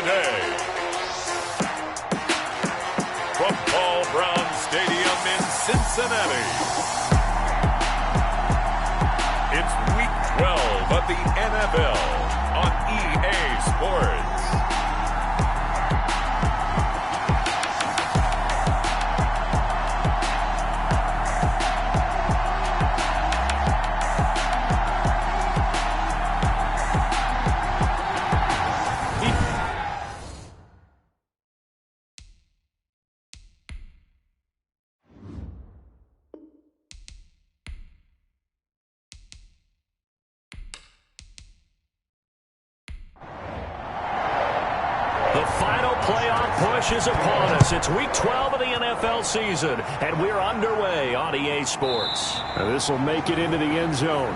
today. From Paul Brown Stadium in Cincinnati, it's Week 12 of the NFL on EA Sports. The final playoff push is upon us. It's Week 12 of the NFL season, and we're underway on EA Sports. This will make it into the end zone.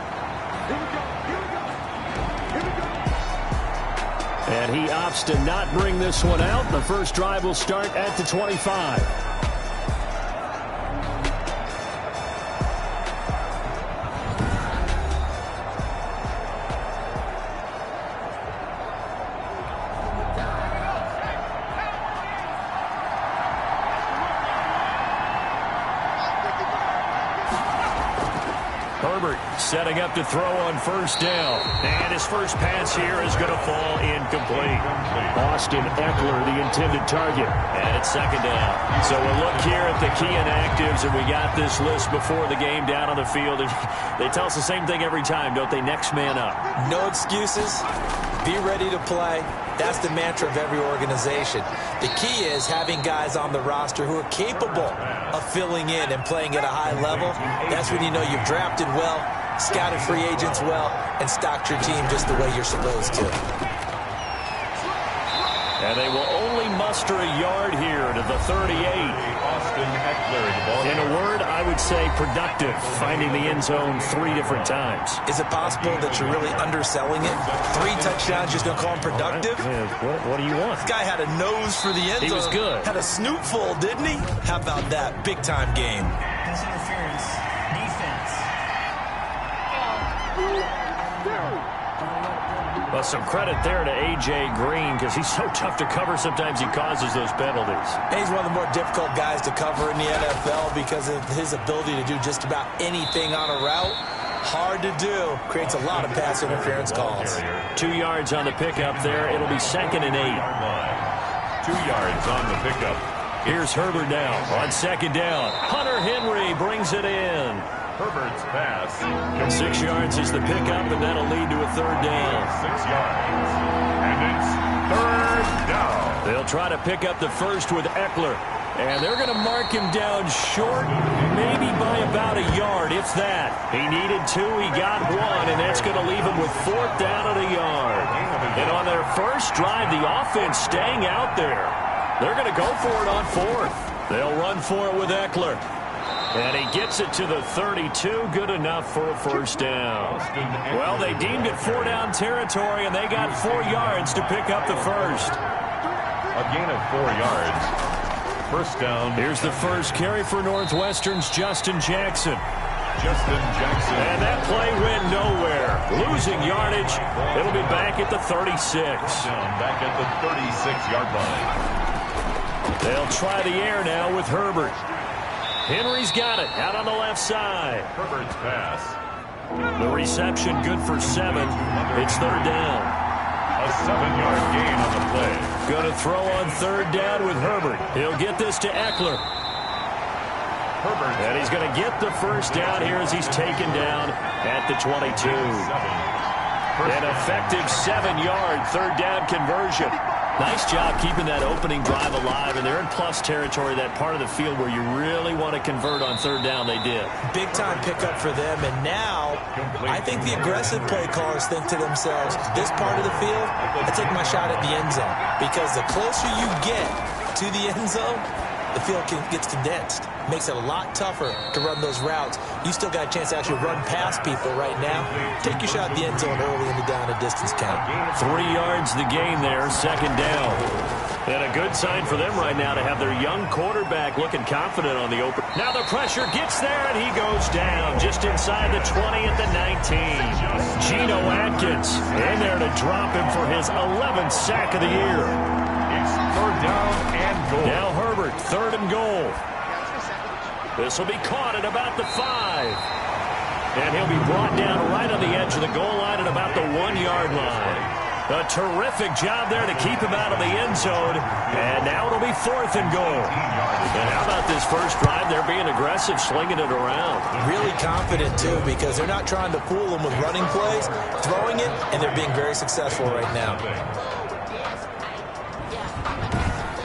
And he opts to not bring this one out. The first drive will start at the 25. Herbert setting up to throw on first down. And his first pass here is going to fall incomplete. Austin Eckler, the intended target. And it's second down. So we'll look here at the key inactives, and we got this list before the game down on the field. And they tell us the same thing every time, don't they? Next man up. No excuses. Be ready to play. That's the mantra of every organization. The key is having guys on the roster who are capable of filling in and playing at a high level. That's when you know you've drafted well, scouted free agents well, and stocked your team just the way you're supposed to. And they will only muster a yard here to the 38. Austin Eckler. In a word, I would say productive, finding the end zone 3 different times. Is it possible that you're really underselling it? 3 touchdowns, just going to call him productive? Yeah, what do you want? This guy had a nose for the end zone. He was good. Had a snoot full, didn't he? How about that? Big-time game. Pass interference. Defense. Well, some credit there to A.J. Green because he's so tough to cover. Sometimes he causes those penalties. And he's one of the more difficult guys to cover in the NFL because of his ability to do just about anything on a route. Hard to do. Creates a lot of pass interference calls. 2 yards on the pickup there. It'll be 2nd and 8. 2 yards on the pickup. Here's Herbert now on 2nd down. Hunter Henry brings it in. Herbert's pass. 6 yards is the pickup, and that'll lead to a 3rd down. 6 yards. And it's 3rd down. They'll try to pick up the first with Eckler. And they're going to mark him down short, maybe by about a yard, if that. He needed 2, he got 1, and that's going to leave him with 4th down at a yard. And on their first drive, the offense staying out there. They're going to go for it on 4th. They'll run for it with Eckler. And he gets it to the 32, good enough for a 1st down. Well, they deemed it 4-down territory, and they got 4 yards to pick up the first. A gain of 4 yards. 1st down. Here's the first carry for Northwestern's Justin Jackson. And that play went nowhere. Losing yardage. It'll be back at the 36. Back at the 36-yard line. They'll try the air now with Herbert. Henry's got it out on the left side. Herbert's pass. The reception good for 7. It's 3rd down. A 7-yard gain on the play. Going to throw on 3rd down with Herbert. He'll get this to Eckler. Herbert. And he's going to get the 1st down here as he's taken down at the 22. An effective 7-yard 3rd down conversion. Nice job keeping that opening drive alive, and they're in plus territory, that part of the field where you really want to convert on 3rd down. They did. Big-time pickup for them, and now I think the aggressive play callers think to themselves, this part of the field, I take my shot at the end zone, because the closer you get to the end zone, the field gets condensed. Makes it a lot tougher to run those routes. You still got a chance to actually run past people right now. Take your shot at the end zone early in the down and distance count. 3 yards the gain there, 2nd down. And a good sign for them right now to have their young quarterback looking confident on the open. Now the pressure gets there, and he goes down just inside the 20 at the 19. Geno Atkins in there to drop him for his 11th sack of the year. It's third down and goal. Now Herbert, 3rd and goal. This will be caught at about the 5. And he'll be brought down right on the edge of the goal line at about the 1-yard line. A terrific job there to keep him out of the end zone. And now it'll be 4th and goal. And how about this first drive? They're being aggressive, slinging it around. Really confident, too, because they're not trying to fool them with running plays, throwing it, and they're being very successful right now.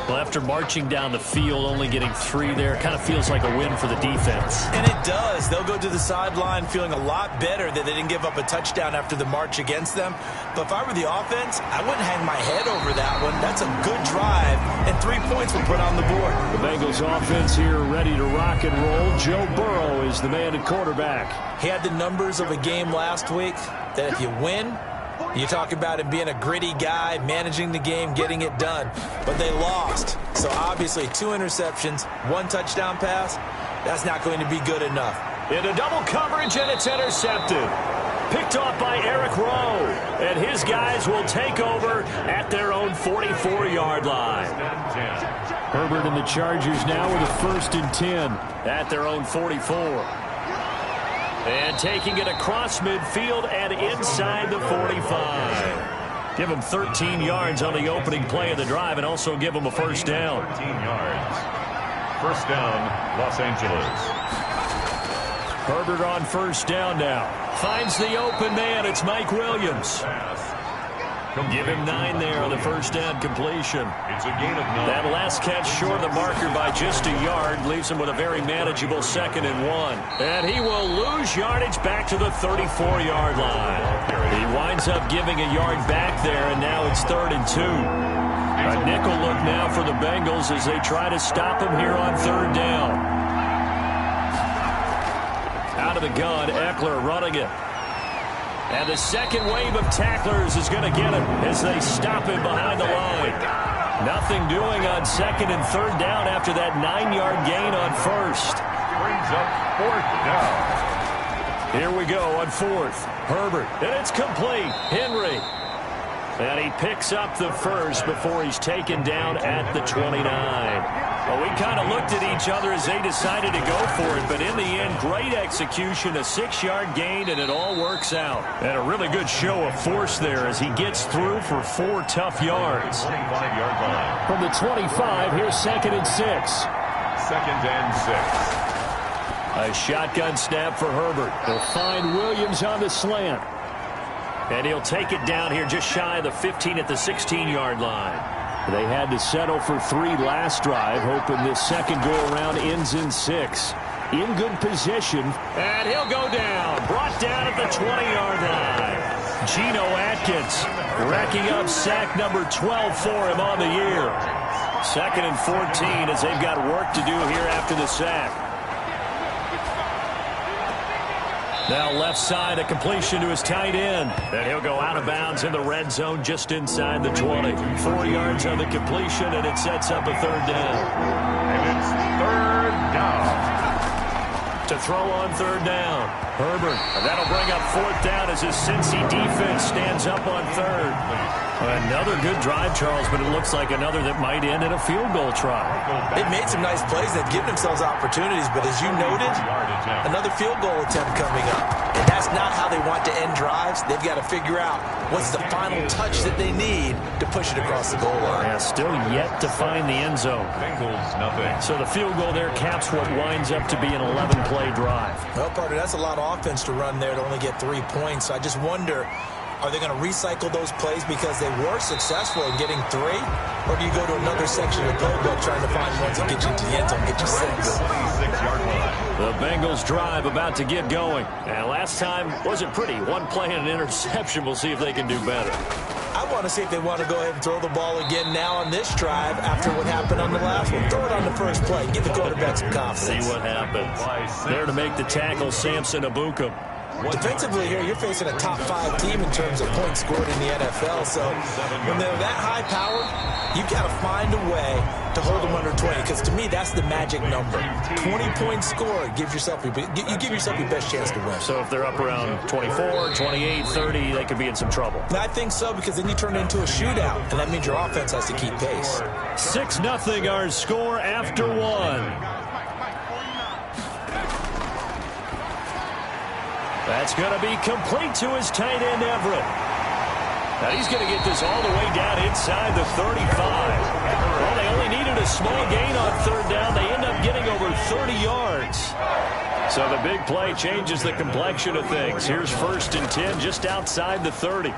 Well, after marching down the field, only getting 3 there, kind of feels like a win for the defense. And it does. They'll go to the sideline feeling a lot better that they didn't give up a touchdown after the march against them. But if I were the offense, I wouldn't hang my head over that one. That's a good drive, and 3 points were put on the board. The Bengals offense here ready to rock and roll. Joe Burrow is the man at quarterback. He had the numbers of a game last week that if you win, you talk about him being a gritty guy, managing the game, getting it done. But they lost. So obviously 2 interceptions, 1 touchdown pass, that's not going to be good enough. Into double coverage, and it's intercepted. Picked off by Eric Rowe. And his guys will take over at their own 44-yard line. Herbert and the Chargers now with a 1st and 10 at their own 44. And taking it across midfield and inside the 45. Give him 13 yards on the opening play of the drive and also give him a first down. 13 yards. First down, Los Angeles. Herbert on first down now. Finds the open man. It's Mike Williams. Give him 9 there on the first down completion. It's a gain of 9. That last catch short of the marker by just a yard leaves him with a very manageable 2nd and 1. And he will lose yardage back to the 34-yard line. He winds up giving a yard back there, and now it's 3rd and 2. A nickel look now for the Bengals as they try to stop him here on 3rd down. Out of the gun, Eckler running it. And the second wave of tacklers is going to get him as they stop him behind the line. Nothing doing on 2nd and 3rd down after that 9-yard gain on 1st. Brings up 4th down. Here we go on 4th. Herbert, and it's complete. Henry. And he picks up the 1st before he's taken down at the 29. Well, we kind of looked at each other as they decided to go for it, but in the end, great execution, a 6-yard gain, and it all works out. And a really good show of force there as he gets through for 4 tough yards. 25-yard line. From the 25, here's 2nd and 6. 2nd and 6. A shotgun snap for Herbert. He'll find Williams on the slant. And he'll take it down here just shy of the 15 at the 16-yard line. They had to settle for 3 last drive, hoping this second go-around ends in 6. In good position, and he'll go down. Brought down at the 20-yard line. Geno Atkins racking up sack number 12 for him on the year. 2nd and 14 as they've got work to do here after the sack. Now left side, a completion to his tight end. And he'll go out of bounds in the red zone just inside the 20. 4 yards on the completion, and it sets up a 3rd down. And it's 3rd down. To throw on 3rd down. Herbert. And that'll bring up 4th down as his Cincy defense stands up on 3rd. Another good drive, Charles, but it looks like another that might end in a field goal try. They've made some nice plays. They've given themselves opportunities, but as you noted, another field goal attempt coming up. And that's not how they want to end drives. They've got to figure out what's the final touch that they need to push it across the goal line. Yeah, still yet to find the end zone. Bengals nothing. So the field goal there caps what winds up to be an 11-play drive. Well, partner, that's a lot of offense to run there to only get 3 points. I just wonder, are they going to recycle those plays because they were successful in getting 3? Or do you go to another section of the playbook trying to find ones that get you into the end zone, get you 6? 26-yard line. The Bengals drive about to get going. And last time wasn't pretty. 1 play and an interception. We'll see if they can do better. I want to see if they want to go ahead and throw the ball again now on this drive after what happened on the last one. Throw it on the first play. Give the quarterback some confidence. See what happens. There to make the tackle, Samson Ebukam. Defensively here, you're facing a top 5 team in terms of points scored in the NFL. So when they're that high-powered, you've got to find a way to hold them under 20. Because to me, that's the magic number. 20-point score, you give yourself your best chance to win. So if they're up around 24, 28, 30, they could be in some trouble. I think so, because then you turn it into a shootout, and that means your offense has to keep pace. 6-0 our score after one. That's going to be complete to his tight end, Everett. Now he's going to get this all the way down inside the 35. Well, they only needed a small gain on third down. They end up getting over 30 yards. So the big play changes the complexion of things. Here's 1st and 10 just outside the 30.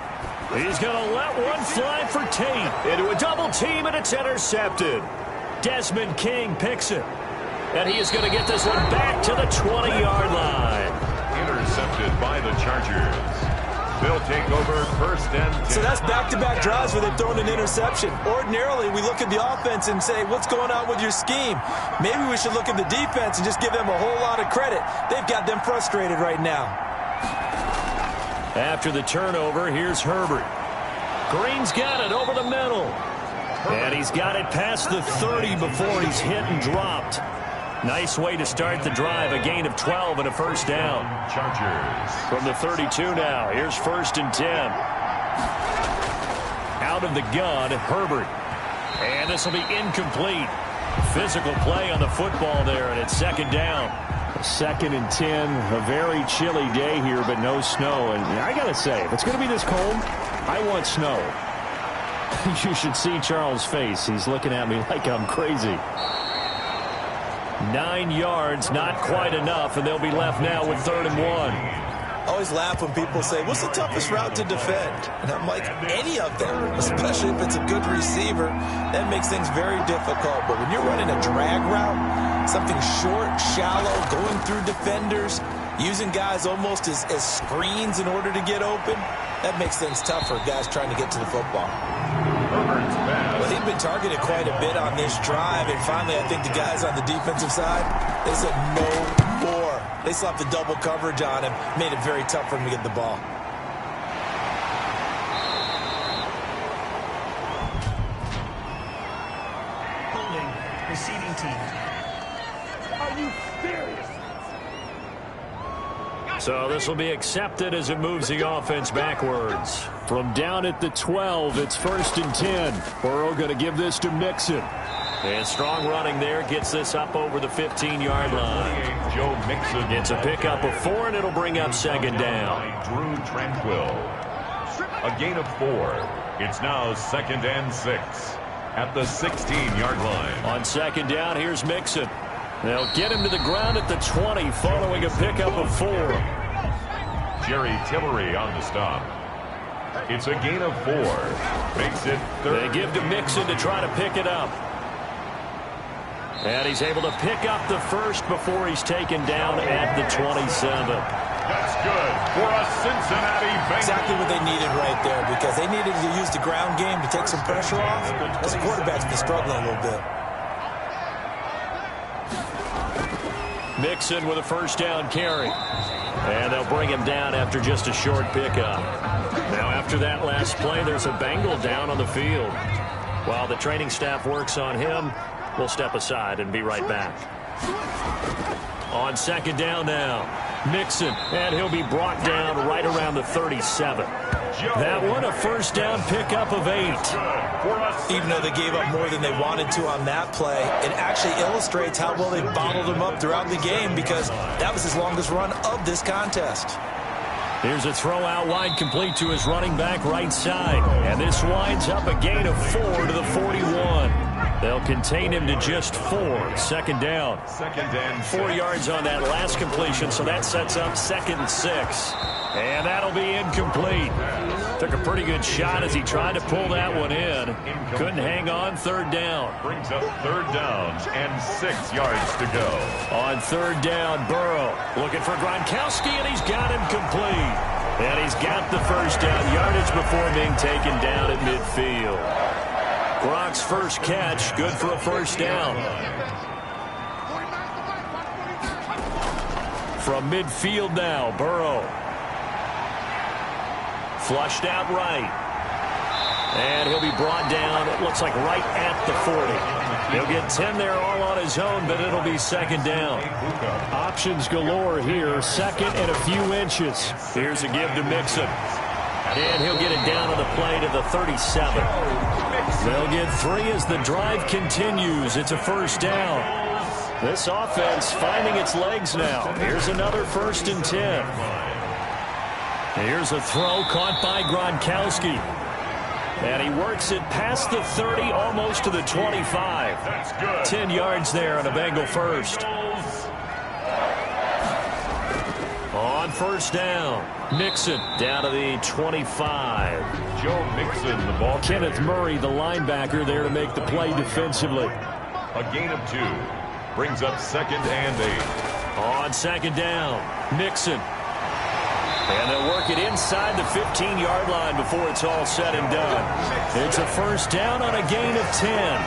He's going to let one fly for Tate. Into a double team, and it's intercepted. Desmond King picks it. And he is going to get this one back to the 20-yard line. Intercepted by the Chargers. They'll take over 1st and 10. So that's back-to-back drives where they've thrown an interception. Ordinarily, we look at the offense and say, what's going on with your scheme? Maybe we should look at the defense and just give them a whole lot of credit. They've got them frustrated right now. After the turnover, here's Herbert. Green's got it over the middle. And he's got it past the 30 before he's hit and dropped. Nice way to start the drive. A gain of 12 and a 1st down. Chargers. From the 32 now. Here's 1st and 10. Out of the gun, Herbert. And this will be incomplete. Physical play on the football there, and it's 2nd down. 2nd and 10. A very chilly day here, but no snow. And I got to say, if it's going to be this cold, I want snow. You should see Charles' face. He's looking at me like I'm crazy. 9 yards, not quite enough, and they'll be left now with 3rd and 1. I always laugh when people say, what's the toughest route to defend? And I'm like, any of them, especially if it's a good receiver. That makes things very difficult. But when you're running a drag route, something short, shallow, going through defenders, using guys almost as screens in order to get open, that makes things tough for guys trying to get to the football. Well, he'd been targeted quite a bit on this drive, and finally I think the guys on the defensive side, they said no more. They slapped the double coverage on him, made it very tough for him to get the ball. Holding, receiving team. Are you serious? So this will be accepted as it moves the offense backwards. From down at the 12, it's 1st and 10. Burrow going to give this to Mixon. And strong running there gets this up over the 15-yard line. Joe Mixon It's a pickup of 4, and it'll bring up 2nd down. Drew Tranquill. A gain of 4. It's now 2nd and 6 at the 16-yard line. On 2nd down, here's Mixon. They'll get him to the ground at the 20 following a pickup of 4. Jerry Tillery on the stop. It's a gain of 4. Makes it 3rd. They give to Mixon to try to pick it up. And he's able to pick up the 1st before he's taken down at the 27. That's good for a Cincinnati Bengals. Exactly what they needed right there, because they needed to use the ground game to take some pressure off. As the quarterback's been struggling a little bit. Mixon with a 1st down carry. And they'll bring him down after just a short pickup. Now after that last play, there's a Bengal down on the field. While the training staff works on him, we'll step aside and be right back. On 2nd down now, Mixon, and he'll be brought down right around the 37. That one a 1st down pickup of 8. Even though they gave up more than they wanted to on that play, it actually illustrates how well they bottled him up throughout the game, because that was his longest run of this contest. Here's a throw out wide, complete to his running back right side. And this winds up a gain of 4 to the 41. They'll contain him to just 4. 2nd down. 2nd and 4 yards on that last completion, so that sets up 2nd and 6. And that'll be incomplete. Took a pretty good shot as he tried to pull that one in. Couldn't hang on. 3rd down. Brings up 3rd down and 6 yards to go. On 3rd down, Burrow looking for Gronkowski, and he's got him complete. And he's got the 1st down yardage before being taken down at midfield. Gronk's first catch, good for a 1st down. From midfield now, Burrow Flushed out right. And he'll be brought down, it looks like right at the 40. He'll get 10 there all on his own, but it'll be second down. Options galore here. Second and a few inches. Here's a give to Mixon. And he'll get it down on the play to the 37. They'll get 3 as the drive continues. It's a first down. This offense finding its legs now. Here's another 1st and 10. Here's a throw caught by Gronkowski. And he works it past the 30, almost to the 25. 10 yards there on a Bengal first. On first down, Mixon down to the 25. Joe Mixon, the ball. Kenneth Murray, the linebacker, there to make the play defensively. A gain of 2. Brings up 2nd and 8. On second down, Mixon. And they'll work it inside the 15-yard line before it's all said and done. It's a first down on a gain of 10.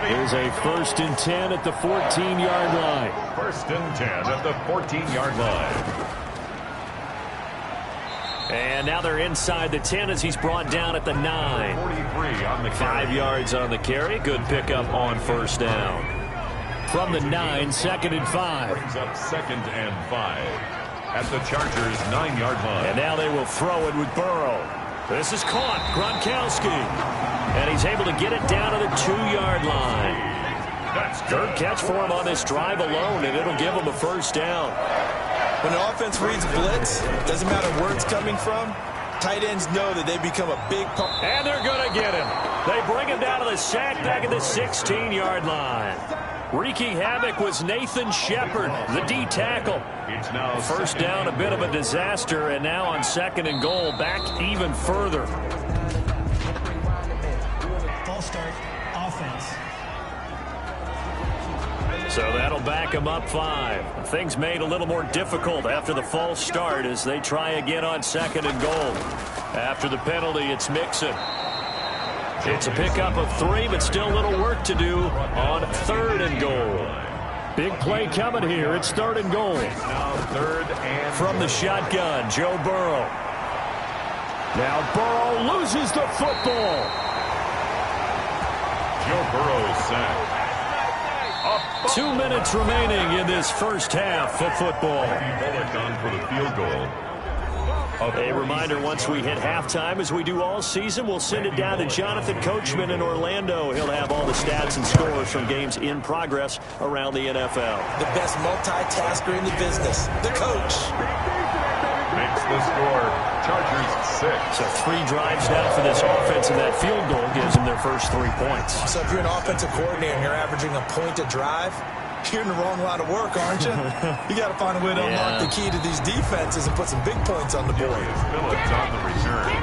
Here's a 1st and 10 at the 14-yard line. 1st and 10 at the 14-yard line. And now they're inside the 10 as he's brought down at the 9. 43 on the carry. 5 yards on the carry. Good pickup on first down. From the 9, 2nd and 5. Brings up 2nd and 5. At the Chargers' 9-yard line. And now they will throw it with Burrow. This is caught. Gronkowski. And he's able to get it down to the 2-yard line. That's third catch for him on this drive alone, and it'll give him a first down. When the offense reads blitz, doesn't matter where it's coming from, tight ends know that they become a big part. And they're going to get him. They bring him down to the sack back at the 16-yard line. Wreaking havoc was Nathan Shepard, the D tackle. It's now first down, a bit of a disaster, and now on 2nd and goal, back even further. False start, offense. So that'll back him up 5. Things made a little more difficult after the false start as they try again on 2nd and goal. After the penalty, it's Mixon. It's a pickup of 3, but still a little work to do on 3rd and goal. Big play coming here. It's 3rd and goal. Now 3rd and from the shotgun, Joe Burrow. Now Burrow loses the football. Joe Burrow sacked. 2 minutes remaining in this first half of football. Bullock on for the field goal. A reminder, once we hit halftime, as we do all season, we'll send it down to Jonathan Coachman in Orlando. He'll have all the stats and scores from games in progress around the NFL. The best multitasker in the business, the coach. Makes the score. Chargers 6. So 3 drives now for this offense, and that field goal gives them their first 3 points. So if you're an offensive coordinator and you're averaging a point a drive, you're in the wrong line of work, aren't you? You got to find a way to unlock the key to these defenses and put some big points on the board. Phillips on the return.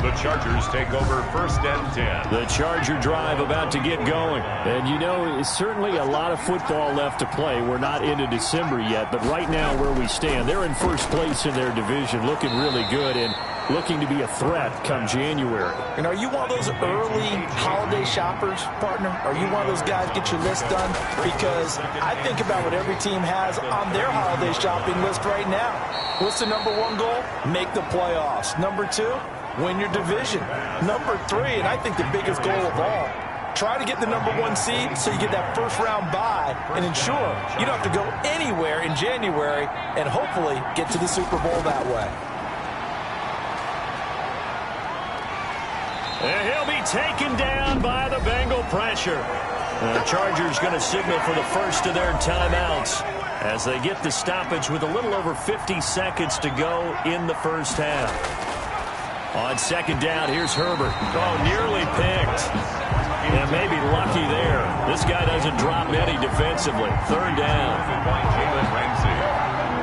The Chargers take over 1st and 10. The Charger drive about to get going. And, you know, it's certainly a lot of football left to play. We're not into December yet, but right now where we stand, they're in first place in their division, looking really good and looking to be a threat come January. And are you one of those early holiday shoppers, partner? Are you one of those guys get your list done? Because I think about what every team has on their holiday shopping list right now. What's the number 1 goal? Make the playoffs. Number 2, win your division. Number 3, and I think the biggest goal of all, try to get the number 1 seed so you get that first-round bye and ensure you don't have to go anywhere in January and hopefully get to the Super Bowl that way. And he'll be taken down by the Bengal pressure. The Chargers going to signal for the first of their timeouts as they get the stoppage with a little over 50 seconds to go in the first half. On 2nd down, here's Herbert. Oh, nearly picked. And maybe lucky there. This guy doesn't drop many defensively. 3rd down.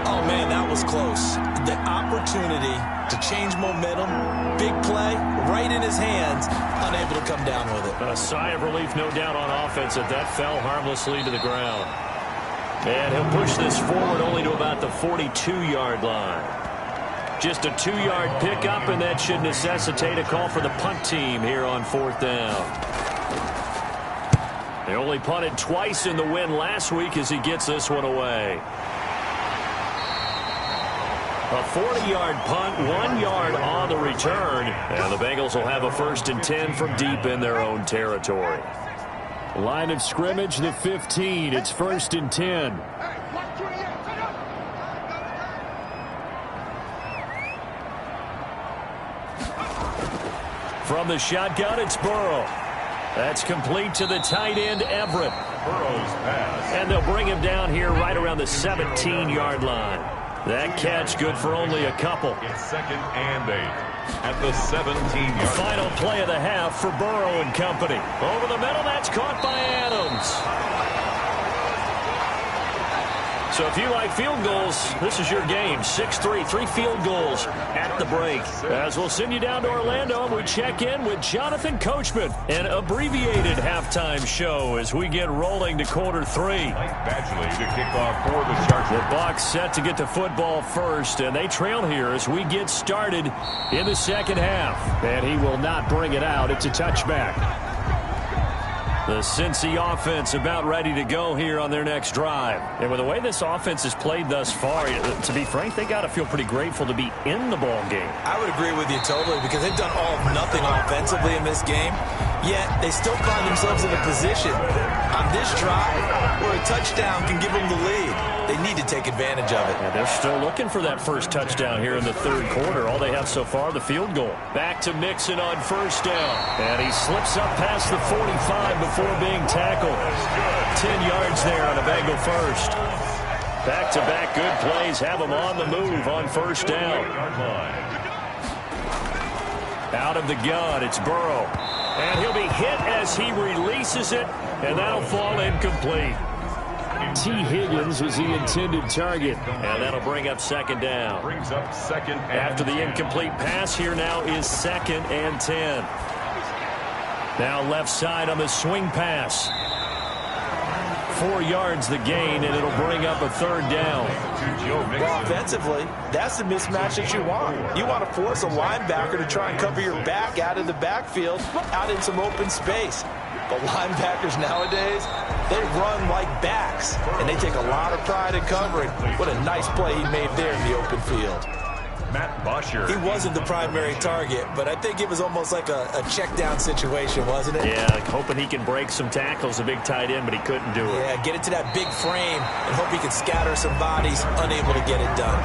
Oh, man, that was close. The opportunity to change momentum, big play, right in his hands, unable to come down with it. A sigh of relief, no doubt, on offense that fell harmlessly to the ground. And he'll push this forward only to about the 42-yard line. Just a 2-yard pickup, and that should necessitate a call for the punt team here on 4th down. They only punted twice in the win last week as he gets this one away. A 40-yard punt, 1 yard on the return. And the Bengals will have a 1st and 10 from deep in their own territory. Line of scrimmage, the 15. It's 1st and 10. From the shotgun, it's Burrow. That's complete to the tight end, Everett. Burrow's pass. And they'll bring him down here right around the 17-yard line. That catch good for only a couple. It's 2nd and 8 at the 17-yard. Final play of the half for Burrow and company. Over the middle, that's caught by Adams. So if you like field goals, this is your game. 6-3, 3 field goals at the break. As we'll send you down to Orlando, and we check in with Jonathan Coachman. An abbreviated halftime show as we get rolling to quarter 3. Badgley to kick off for the Chargers. The Bucs set to get to football first, and they trail here as we get started in the second half. And he will not bring it out. It's a touchback. The Cincy offense about ready to go here on their next drive. And with the way this offense has played thus far, to be frank, they got to feel pretty grateful to be in the ball game. I would agree with you totally because they've done all of nothing offensively in this game, yet they still find themselves in a position on this drive where a touchdown can give them the lead. They need to take advantage of it. And they're still looking for that first touchdown here in the third quarter. All they have so far, the field goal. Back to Mixon on first down. And he slips up past the 45 before being tackled. 10 yards there on a Bengal first. Back-to-back good plays have him on the move on first down. Out of the gun, it's Burrow. And he'll be hit as he releases it, and that'll fall incomplete. T. Higgins was the intended target. And that'll bring up second down. Brings up 2nd and After the 10. incomplete pass, here now is 2nd and 10. Now left side on the swing pass. 4 yards the gain, and it'll bring up a third down. Well, offensively, that's the mismatch that you want. You want to force a linebacker to try and cover your back out of the backfield, out in some open space. But linebackers nowadays, they run like backs, and they take a lot of pride in covering. What a nice play he made there in the open field. Matt Bosher. He wasn't the primary target, but I think it was almost like a check-down situation, wasn't it? Yeah, hoping he can break some tackles, a big tight end, but he couldn't do it. Yeah, get it to that big frame and hope he can scatter some bodies, unable to get it done.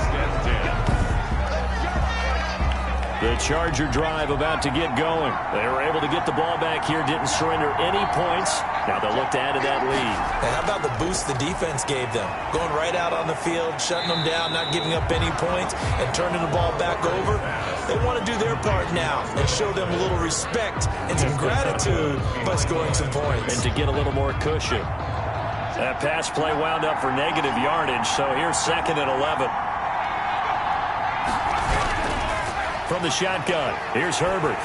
The Charger drive about to get going. They were able to get the ball back here, didn't surrender any points. Now they'll look to add to that lead. And how about the boost the defense gave them? Going right out on the field, shutting them down, not giving up any points, and turning the ball back over. They want to do their part now and show them a little respect and some gratitude by scoring some points. And to get a little more cushion. That pass play wound up for negative yardage, so here's 2nd and 11. From the shotgun, here's Herbert.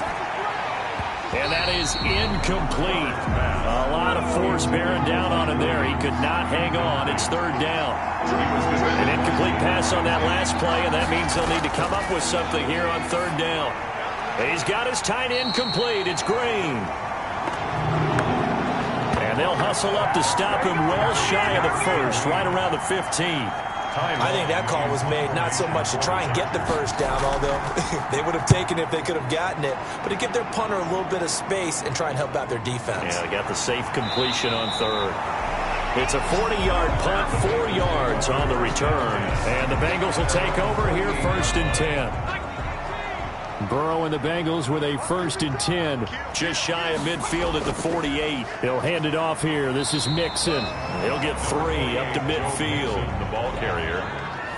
And that is incomplete. A lot of force bearing down on him there. He could not hang on. It's third down. An incomplete pass on that last play, and that means he'll need to come up with something here on third down. He's got his tight end complete. It's Green. And they'll hustle up to stop him well shy of the first, right around the 15. I think that call was made not so much to try and get the first down, although they would have taken it if they could have gotten it, but to give their punter a little bit of space and try and help out their defense. Yeah, they got the safe completion on third. It's a 40-yard punt, 4 yards on the return, and the Bengals will take over here 1st and 10. Burrow and the Bengals with a 1st and 10. Just shy of midfield at the 48. He'll hand it off here. This is Mixon. He'll get 3 up to midfield. The ball carrier.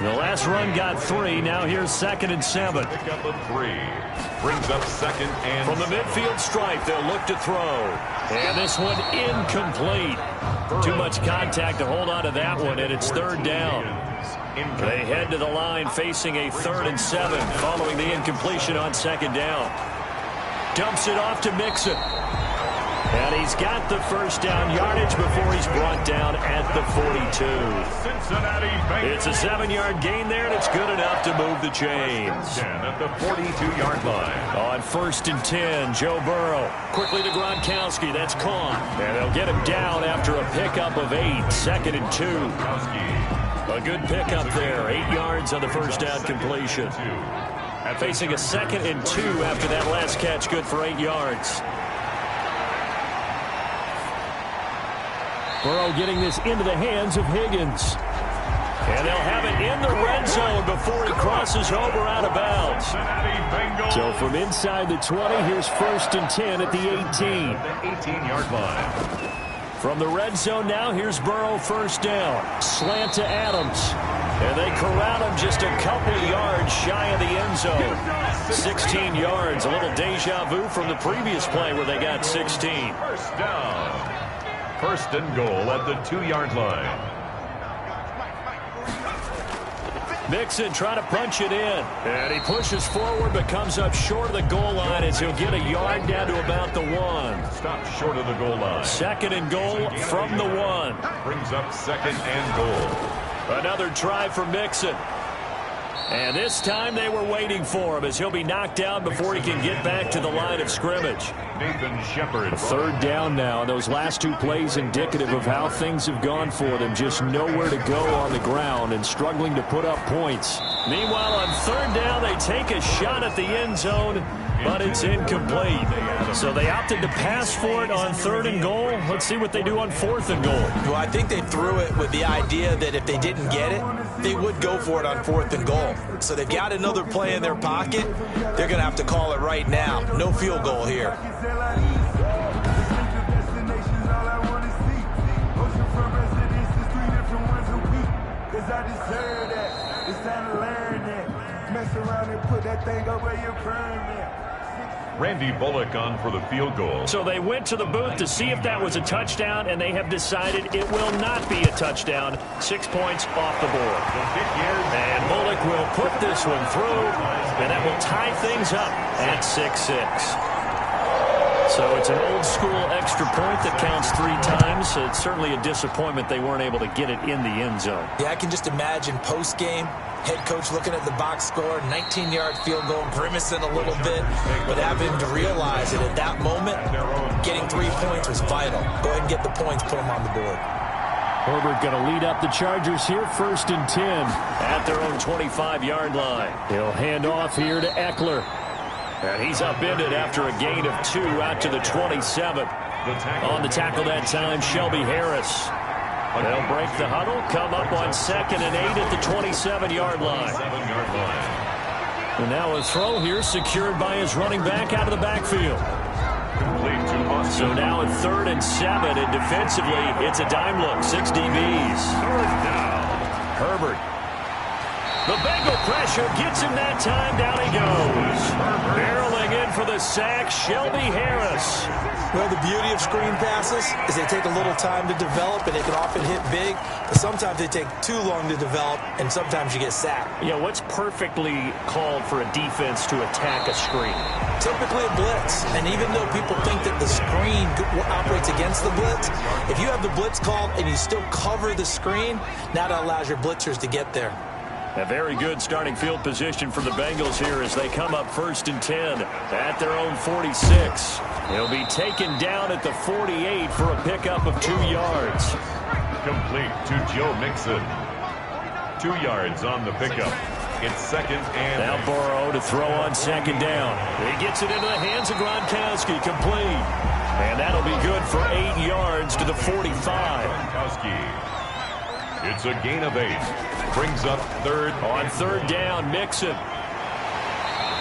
The last run got 3. Now here's 2nd and 7. Pick up a 3. Brings up 2nd and From the midfield stripe, they'll look to throw. And this one incomplete. Too much contact to hold on to that one, and it's third down. They head to the line facing a 3rd and 7 following the incompletion on 2nd down. Dumps it off to Mixon. And he's got the first down yardage before he's brought down at the 42. It's a 7-yard gain there, and it's good enough to move the chains. 10 at the 42-yard line. On 1st and 10, Joe Burrow. Quickly to Gronkowski. That's caught. And they'll get him down after a pickup of 8. 2nd and 2. A good pickup there. 8 yards on the first down completion. Facing a 2nd and 2 after that last catch. Good for 8 yards. Burrow getting this into the hands of Higgins. And they'll have it in the red zone before he crosses over out of bounds. So from inside the 20, here's 1st and 10 at the 18. The 18-yard line. From the red zone now, here's Burrow, 1st down. Slant to Adams. And they corral him just a couple yards shy of the end zone. 16 yards, a little deja vu from the previous play where they got 16. 1st down. 1st and goal at the 2-yard line. Mixon trying to punch it in. And he pushes forward but comes up short of the goal line as he'll get a yard down to about the 1. Stop short of the goal line. 2nd and goal from the 1. Brings up 2nd and goal. Another try for Mixon. And this time they were waiting for him as he'll be knocked down before he can get back to the line of scrimmage. Nathan Shepard. 3rd down now. Those last 2 plays indicative of how things have gone for them. Just nowhere to go on the ground and struggling to put up points. Meanwhile, on 3rd down, they take a shot at the end zone, but it's incomplete. So they opted to pass for it on 3rd and goal. Let's see what they do on 4th and goal. Well, I think they threw it with the idea that if they didn't get it, they would go for it on 4th and goal. So they've got another play in their pocket. They're going to have to call it right now. No field goal here. Randy Bullock on for the field goal. So they went to the booth to see if that was a touchdown, and they have decided it will not be a touchdown. 6 points off the board. And Bullock will put this one through, and that will tie things up at 6-6. So it's an old-school extra point that counts 3 times. So it's certainly a disappointment they weren't able to get it in the end zone. Yeah, I can just imagine post-game, head coach looking at the box score, 19-yard field goal, grimacing a little bit, but having to realize that at that moment, getting 3 points was vital. Go ahead and get the points, put them on the board. Herbert going to lead up the Chargers here, 1st and 10. At their own 25-yard line. He'll hand off here to Eckler. And he's upended after a gain of 2 out to the 27. On the tackle that time, Shelby Harris. They'll break the huddle, come up on 2nd and 8 at the 27-yard line. And now a throw here secured by his running back out of the backfield. So now at 3rd and 7, and defensively, it's a dime look, 6 DBs. Herbert. The Bengal pressure gets him that time. Down he goes. Barreling in for the sack, Shelby Harris. Well, the beauty of screen passes is they take a little time to develop, and they can often hit big, but sometimes they take too long to develop, and sometimes you get sacked. Yeah, what's perfectly called for a defense to attack a screen? Typically a blitz, and even though people think that the screen operates against the blitz, if you have the blitz called and you still cover the screen, now that allows your blitzers to get there. A very good starting field position for the Bengals here as they come up 1st and 10 at their own 46. He'll be taken down at the 48 for a pickup of 2 yards. Complete to Joe Mixon. 2 yards on the pickup. It's 2nd and... Now Burrow to throw on 2nd down. He gets it into the hands of Gronkowski, complete. And that'll be good for 8 yards to the 45. Gronkowski. It's a gain of 8. Brings up 3rd. On 3rd down, Mixon.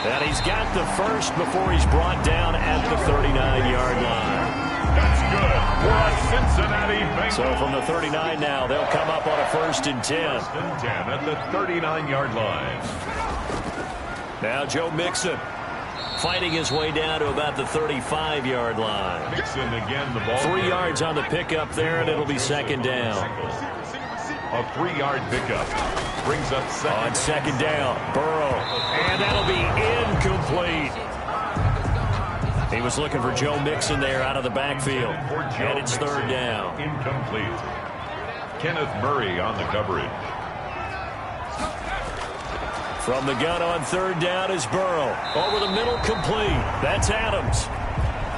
And he's got the first before he's brought down at the 39-yard line. That's good for a Cincinnati Bengals. So from the 39 now, they'll come up on a 1st and 10. 1st and 10 at the 39-yard line. Now Joe Mixon fighting his way down to about the 35-yard line. Mixon again, the ball. 3 yards on the pickup there, and it'll be 2nd down. A 3-yard pickup. Brings up 2nd. On 2nd down, Burrow. And that'll be incomplete. He was looking for Joe Mixon there out of the backfield. And it's 3rd down. Incomplete. Kenneth Murray on the coverage. From the gun on 3rd down is Burrow. Over the middle, complete. That's Adams.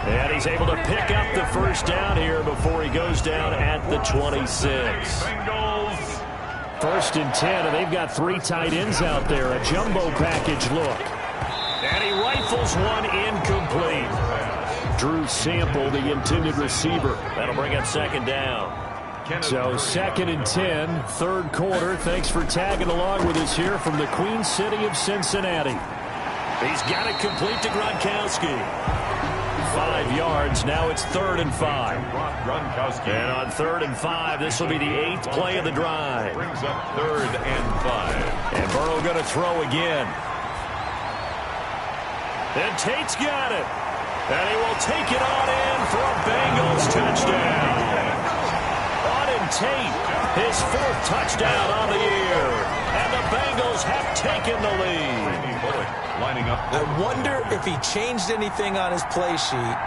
And he's able to pick up the 1st down here before he goes down at the 26. Bengals First and 10, and they've got 3 tight ends out there. A jumbo package look. And he rifles one incomplete. Drew Sample, the intended receiver. That'll bring up second down. So second and 10, third quarter. Thanks for tagging along with us here from the Queen City of Cincinnati. He's got it complete to Gronkowski. 5 yards. Now it's 3rd and 5. And on 3rd and 5, this will be the 8th play of the drive. Brings up 3rd and 5. And Burrow going to throw again. And Tate's got it. And he will take it on in for a Bengals touchdown. Auden Tate, his 4th touchdown on the year. And the Bengals have taken the lead. Lining up. I wonder if he changed anything on his play sheet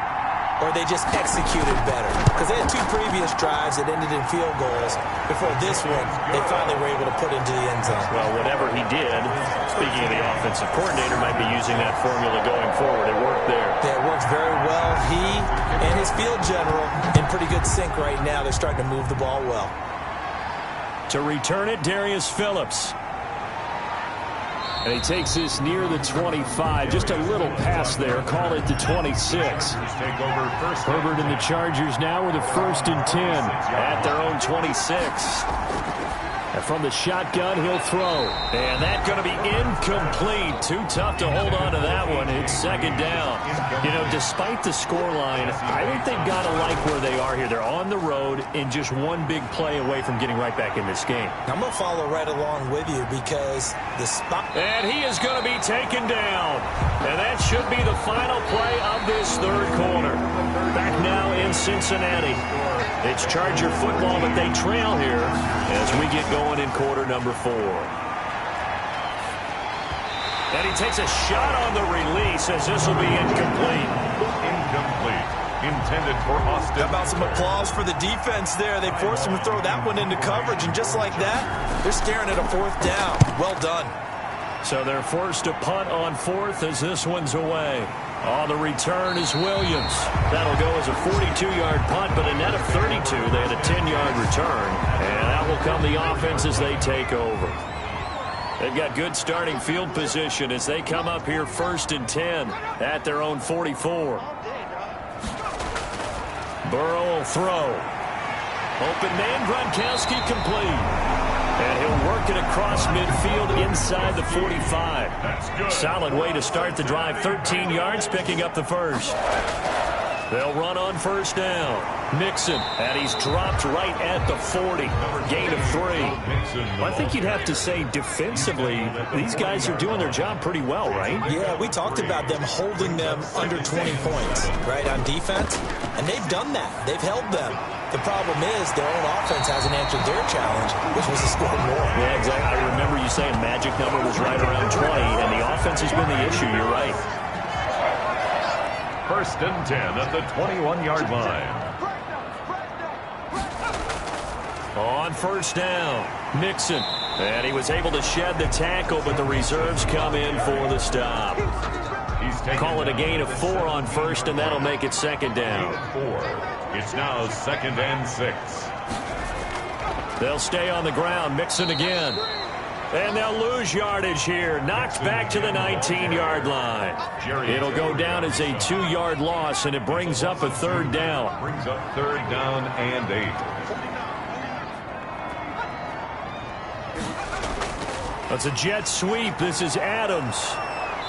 or they just executed better. Because they had 2 previous drives that ended in field goals. Before this one, they finally were able to put into the end zone. Well, whatever he did, speaking of the offensive coordinator, might be using that formula going forward. It worked there. Yeah, it works very well. He and his field general in pretty good sync right now. They're starting to move the ball well. To return it, Darius Phillips. And he takes this near the 25. Just a little pass there. Call it the 26. Herbert and the Chargers now with a 1st and 10 at their own 26. And from the shotgun, he'll throw. And that's going to be incomplete. Too tough to hold on to that one. It's second down. You know, despite the scoreline, I think they've got to like where they are here. They're on the road and just one big play away from getting right back in this game. I'm going to follow right along with you because the spot... And he is going to be taken down. And that should be the final play of this 3rd quarter. Back now in Cincinnati. It's Charger football, but they trail here as we get going in quarter number 4. And he takes a shot on the release as this will be incomplete. Incomplete. Intended for Austin. How about some applause for the defense there? They forced him to throw that one into coverage, and just like that, they're staring at a 4th down. Well done. So they're forced to punt on 4th as this one's away. On the return is Williams. That'll go as a 42-yard punt, but a net of 32. They had a 10-yard return. And out will come the offense as they take over. They've got good starting field position as they come up here 1st and 10 at their own 44. Burrow will throw. Open man, Gronkowski complete. And he'll work it across midfield inside the 45. Solid way to start the drive. 13 yards, picking up the 1st. They'll run on 1st down. Mixon, and he's dropped right at the 40. Gain of 3. Well, I think you'd have to say defensively, these guys are doing their job pretty well, right? Yeah, we talked about them holding them under 20 points, right, on defense. And they've done that. They've held them. The problem is their own offense hasn't answered their challenge, which was to score more. Yeah, exactly. I remember you saying magic number was right around 20, and the offense has been the issue. You're right. 1st and 10 at the 21-yard line. On 1st down, Mixon. And he was able to shed the tackle, but the reserves come in for the stop. Call it a gain of 4 on 1st, and that'll make it 2nd down. 4. It's now 2nd and 6. They'll stay on the ground. Mixon again. And they'll lose yardage here. Knocked back to the 19-yard line. It'll go down as a 2-yard loss, and it brings up a 3rd down. Brings up 3rd down and 8. That's a jet sweep. This is Adams.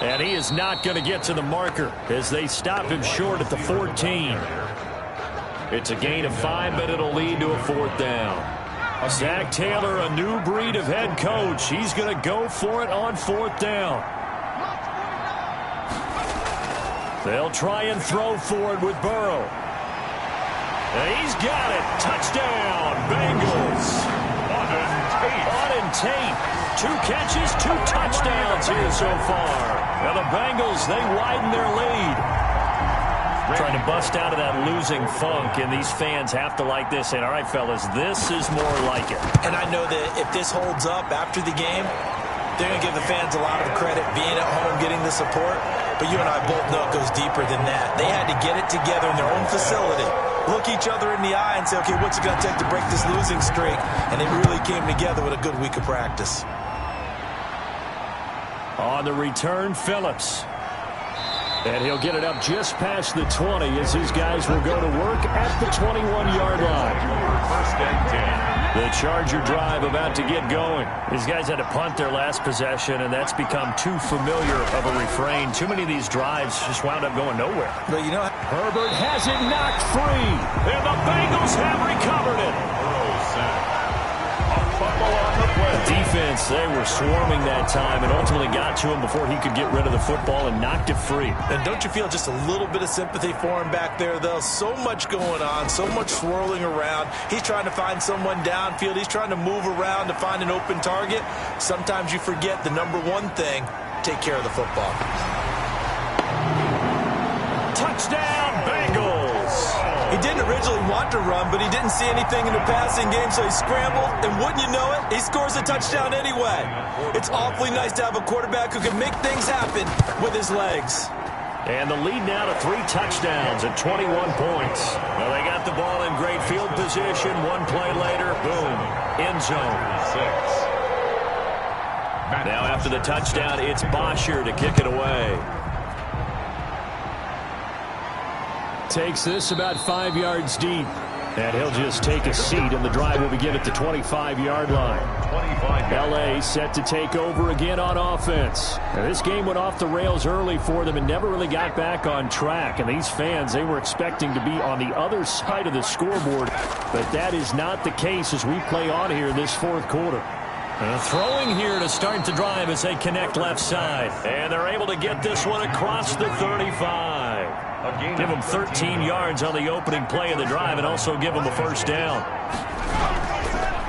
And he is not going to get to the marker as they stop him short at the 14. It's a gain of 5, but it'll lead to a 4th down. Zach Taylor, a new breed of head coach. He's going to go for it on 4th down. They'll try and throw for it with Burrow. And he's got it. Touchdown, Bengals. Auden Tate. 2 catches, 2 touchdowns here so far. Now the Bengals, they widen their lead. Trying to bust out of that losing funk, and these fans have to like this. And all right, fellas, this is more like it. And I know that if this holds up after the game, they're going to give the fans a lot of credit being at home, getting the support. but you and I both know it goes deeper than that. They had to get it together in their own facility, look each other in the eye and say, okay, what's it going to take to break this losing streak? And they really came together with a good week of practice. On the return, Phillips. And he'll get it up just past the 20 as his guys will go to work at the 21-yard line. First and 10. The Charger drive about to get going. These guys had to punt their last possession, and that's become too familiar of a refrain. Too many of these drives just wound up going nowhere. But you know, Herbert has it knocked free, and the Bengals have recovered it. Defense, they were swarming that time and ultimately got to him before he could get rid of the football and knocked it free. And don't you feel just a little bit of sympathy for him back there, though? So much going on, so much swirling around. He's trying to find someone downfield. He's trying to move around to find an open target. Sometimes you forget the number one thing, take care of the football. Touchdown, Bengals! He didn't originally want to run, but he didn't see anything in the passing game, so he scrambled, and wouldn't you know it, he scores a touchdown anyway. It's awfully nice to have a quarterback who can make things happen with his legs. And the lead now to 3 touchdowns at 21 points. Well, they got the ball in great field position. One play later, boom, end zone. 6. Now after the touchdown, it's Bosher to kick it away. Takes this about 5 yards deep. And he'll just take a seat, and the drive will begin at the 25-yard line. L.A. set to take over again on offense. Now, this game went off the rails early for them and never really got back on track. And these fans, they were expecting to be on the other side of the scoreboard. But that is not the case as we play on here in this fourth quarter. Throwing here to start the drive as they connect left side. And they're able to get this one across the 35. Give them 13 yards on the opening play of the drive and also give them a first down.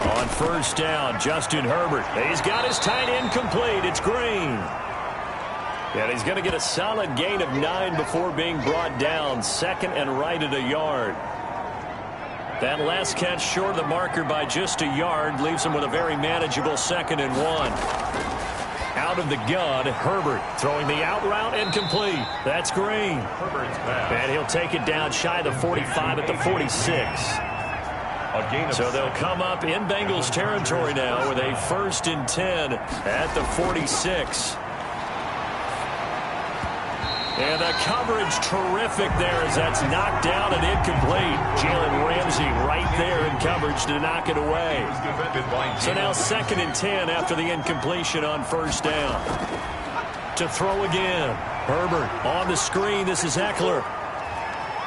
On first down, Justin Herbert. He's got his tight end complete. It's Green. And he's going to get a solid gain of 9 before being brought down. Second and right at a yard. That last catch short of the marker by just a yard leaves him with a very manageable 2nd and 1. Out of the gun, Herbert throwing the out route incomplete. That's Green. And he'll take it down shy of the 45 at the 46. So they'll come up in Bengals territory now with a 1st and 10 at the 46. And the coverage terrific there as that's knocked down and incomplete. Jalen Ramsey right there in coverage to knock it away. So now 2nd and 10 after the incompletion on first down. To throw again. Herbert on the screen. This is Eckler.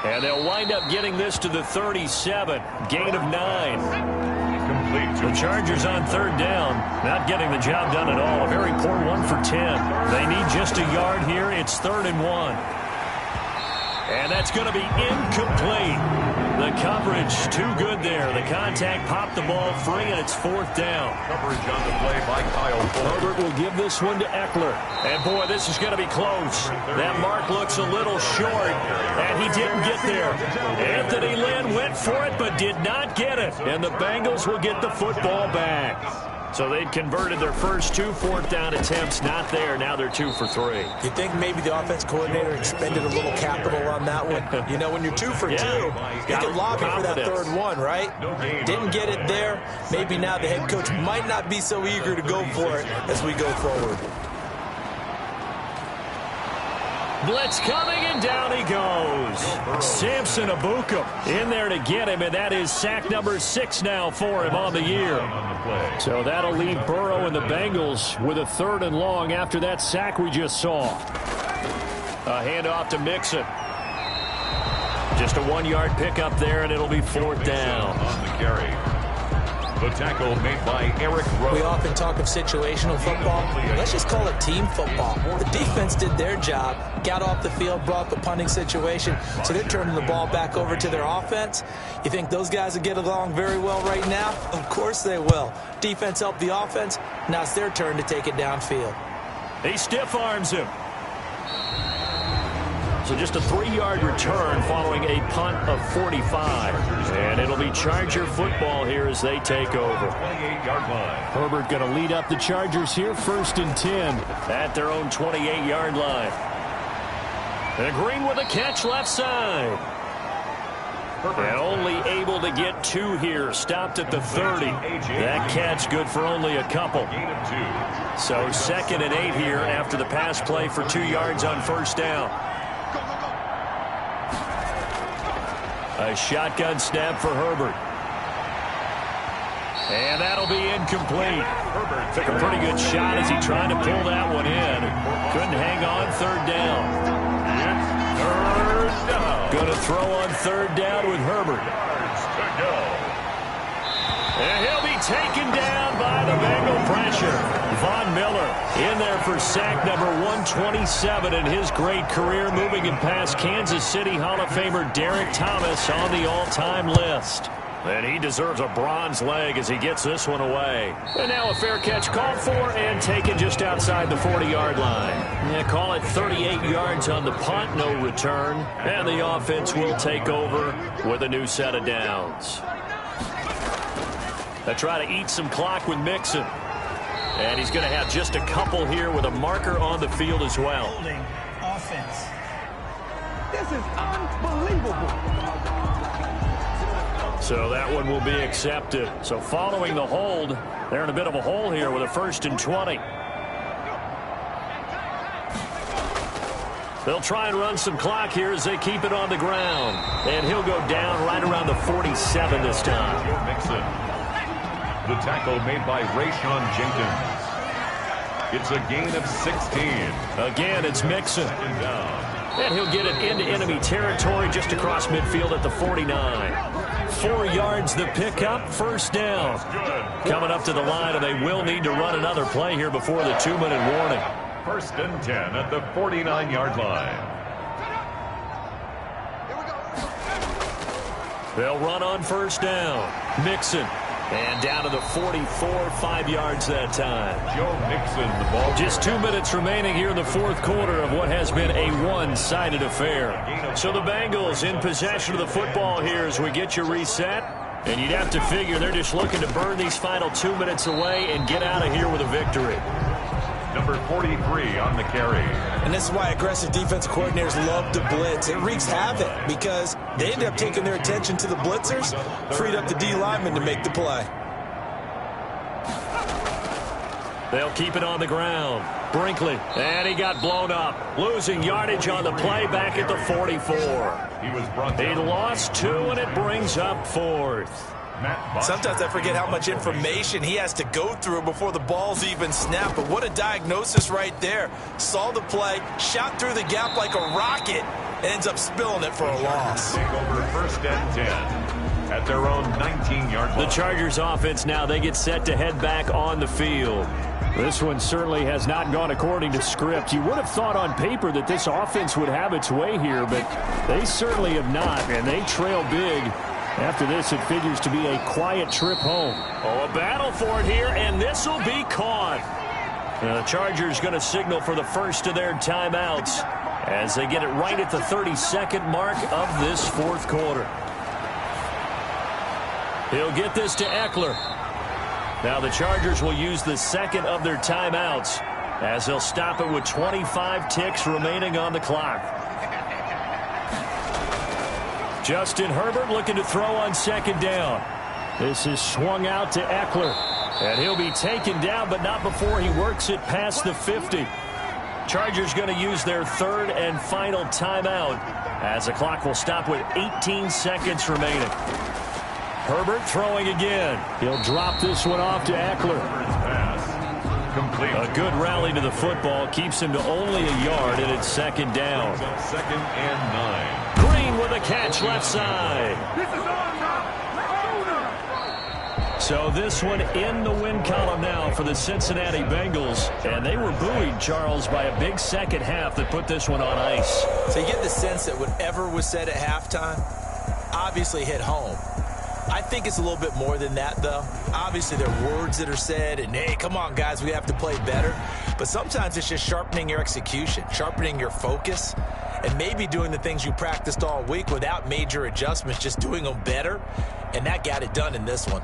And they'll wind up getting this to the 37. Gain of 9. The Chargers on 3rd down, not getting the job done at all. A very poor 1 for 10. They need just a yard here. It's 3rd and 1. And that's going to be incomplete. The coverage too good there. The contact popped the ball free, and it's 4th down. Coverage on the play by Kyle Fuller. Herbert will give this one to Eckler. And, boy, this is going to be close. That mark looks a little short, and he didn't get there. Anthony Lynn went for it but did not get it. And the Bengals will get the football back. So they'd converted their first 2 4th down attempts. Not there. Now they're 2 for 3. You think maybe the offense coordinator expended a little capital on that one? You know, when you're 2 for 2, you can lobby for that 3rd one, right? Didn't get it there. Maybe now the head coach might not be so eager to go for it as we go forward. Blitz coming, and down he goes. Samson Abukum in there to get him, and that is sack number 6 now for him on the year. So that'll leave Burrow and the Bengals with a 3rd and long after that sack we just saw. A handoff to Mixon. Just a 1-yard pickup there, and it'll be 4th down. On the carry. The tackle made by Eric Rowe. We often talk of situational football. Let's just call it team football. The defense did their job, got off the field, brought the punting situation, so they're turning the ball back over to their offense. You think those guys will get along very well right now? Of course they will. Defense helped the offense. Now it's their turn to take it downfield. He stiff arms him. So just a 3-yard return following a punt of 45. And it'll be Charger football here as they take over. 28-yard line. Herbert going to lead up the Chargers here, 1st and 10 at their own 28-yard line. And Green with a catch left side. And only able to get 2 here. Stopped at the 30. That catch good for only a couple. So 2nd and 8 here after the pass play for 2 yards on first down. A shotgun snap for Herbert. And that'll be incomplete. Took a pretty good shot as he tried to pull that one in. Couldn't hang on 3rd down. Going to throw on 3rd down with Herbert. And he'll be taken down by the Bengal pressure. Von Miller in there for sack number 127 in his great career, moving him past Kansas City Hall of Famer Derek Thomas on the all-time list. And he deserves a bronze leg as he gets this one away. And now a fair catch called for and taken just outside the 40-yard line. Yeah, call it 38 yards on the punt, no return. And the offense will take over with a new set of downs. They try to eat some clock with Mixon. And he's going to have just a couple here with a marker on the field as well. Holding offense. This is unbelievable. So that one will be accepted. So following the hold, they're in a bit of a hole here with a 1st and 20. They'll try and run some clock here as they keep it on the ground. And he'll go down right around the 47 this time. Mixon. The tackle made by Rayshon Jenkins. It's a gain of 16. Again, it's Mixon. And he'll get it into enemy territory just across midfield at the 49. 4 yards the pickup, 1st down. Coming up to the line, and they will need to run another play here before the 2-minute warning. 1st and 10 at the 49-yard line. They'll run on 1st down. Mixon. And down to the 44, 5 yards that time. Joe Mixon, the ball. Just 2 minutes remaining here in the 4th quarter of what has been a one-sided affair. So the Bengals in possession of the football here as we get you reset. And you'd have to figure they're just looking to burn these final 2 minutes away and get out of here with a victory. Number 43 on the carry. And this is why aggressive defensive coordinators love to blitz. It wreaks havoc because they end up taking their attention to the blitzers, freed up the D lineman to make the play. They'll keep it on the ground. Brinkley, and he got blown up. Losing yardage on the play back at the 44. He lost 2, and it brings up 4th. Sometimes I forget how much information he has to go through before the ball's even snapped. But what a diagnosis right there. Saw the play, shot through the gap like a rocket, and ends up spilling it for a loss. Take over 1st and 10 at their own 19-yard line. The Chargers offense now, they get set to head back on the field. This one certainly has not gone according to script. You would have thought on paper that this offense would have its way here, but they certainly have not, and they trail big. After this, it figures to be a quiet trip home. Oh, a battle for it here, and this will be caught. And the Chargers going to signal for the first of their timeouts as they get it right at the 32nd mark of this 4th quarter. He'll get this to Eckler. Now the Chargers will use the 2nd of their timeouts as they'll stop it with 25 ticks remaining on the clock. Justin Herbert looking to throw on 2nd down. This is swung out to Eckler. And he'll be taken down, but not before he works it past the 50. Chargers going to use their 3rd and final timeout as the clock will stop with 18 seconds remaining. Herbert throwing again. He'll drop this one off to Eckler. A good rally to the football keeps him to only a yard, and it's 2nd down. 2nd and 9. Green with a catch left side. So this one in the win column now for the Cincinnati Bengals. And they were buoyed, Charles, by a big second half that put this one on ice. So you get the sense that whatever was said at halftime obviously hit home. I think it's a little bit more than that, though. Obviously, there are words that are said, and, hey, come on, guys, we have to play better. But sometimes it's just sharpening your execution, sharpening your focus, and maybe doing the things you practiced all week without major adjustments, just doing them better. And that got it done in this one.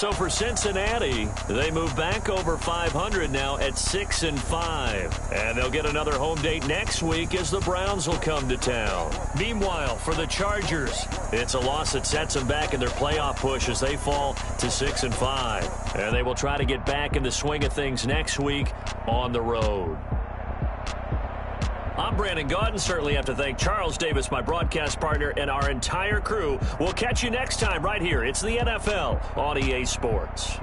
So for Cincinnati, they move back over 500 now at 6-5. And they'll get another home date next week as the Browns will come to town. Meanwhile, for the Chargers, it's a loss that sets them back in their playoff push as they fall to 6-5. And they will try to get back in the swing of things next week on the road. I'm Brandon Gaudin. Certainly have to thank Charles Davis, my broadcast partner, and our entire crew. We'll catch you next time right here. It's the NFL on EA Sports.